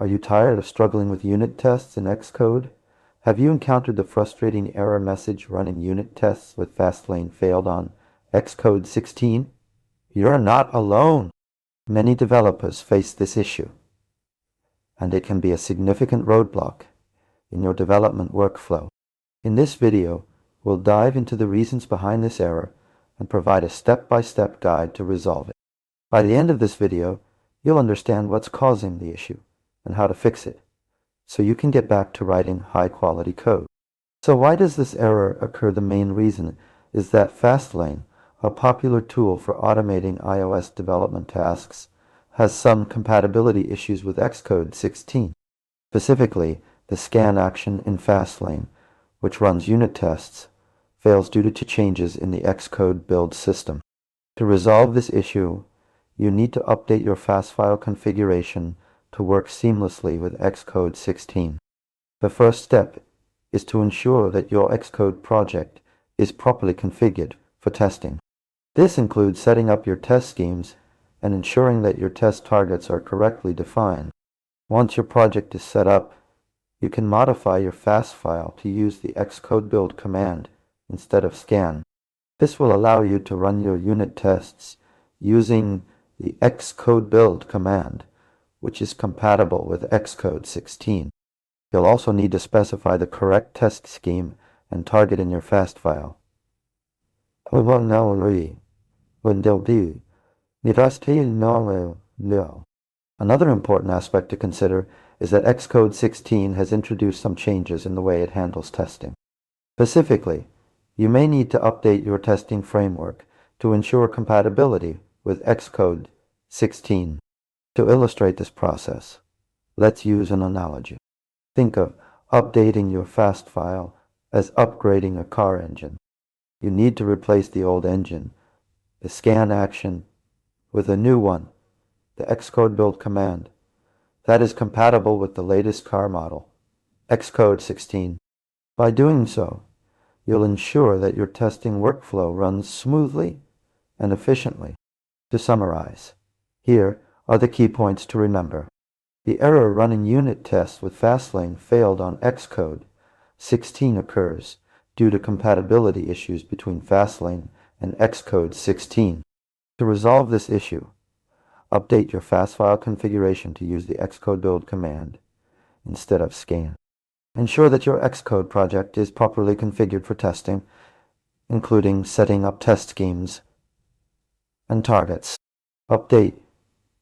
Are you tired of struggling with unit tests in Xcode? Have you encountered the frustrating error message running unit tests with Fastlane Failed on Xcode 16? You're not alone. Many developers face this issue, and it can be a significant roadblock in your development workflow. In this video, we'll dive into the reasons behind this error and provide a step-by-step guide to resolve it. By the end of this video, you'll understand what's causing the issue and how to fix it, so you can get back to writing high-quality code. So why does this error occur? The main reason is that Fastlane, a popular tool for automating iOS development tasks, has some compatibility issues with Xcode 16. Specifically, the scan action in Fastlane, which runs unit tests, fails due to changes in the Xcode build system. To resolve this issue, you need to update your file configuration to work seamlessly with Xcode 16. The first step is to ensure that your Xcode project is properly configured for testing. This includes setting up your test schemes and ensuring that your test targets are correctly defined. Once your project is set up, you can modify your fast file to use the Xcode build command instead of scan. This will allow you to run your unit tests using the Xcode build command, which is compatible with Xcode 16. You'll also need to specify the correct test scheme and target in your fast file. Another important aspect to consider is that Xcode 16 has introduced some changes in the way it handles testing. Specifically, you may need to update your testing framework to ensure compatibility with Xcode 16. To illustrate this process, let's use an analogy. Think of updating your fast file as upgrading a car engine. You need to replace the old engine, the scan action, with a new one, the Xcode build command, that is compatible with the latest car model, Xcode 16. By doing so, you'll ensure that your testing workflow runs smoothly and efficiently. To summarize, here are the key points to remember. The error running unit tests with Fastlane Failed on Xcode 16 occurs due to compatibility issues between Fastlane and Xcode 16. To resolve this issue, update your file configuration to use the Xcode build command instead of scan. Ensure that your Xcode project is properly configured for testing, including setting up test schemes and targets. Update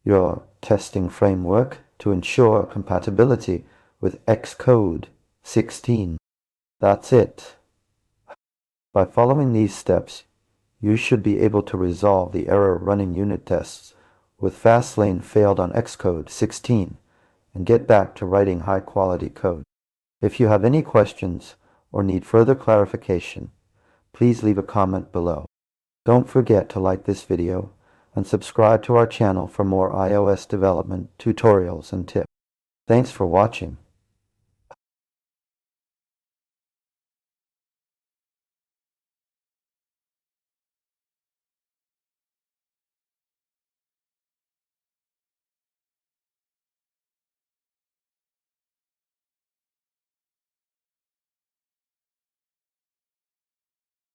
your testing framework to ensure compatibility with Xcode 16. That's it. By following these steps, you should be able to resolve the error running unit tests with Fastlane Failed on Xcode 16 and get back to writing high-quality code. If you have any questions or need further clarification, please leave a comment below. Don't forget to like this video and subscribe to our channel for more iOS development tutorials and tips. Thanks for watching.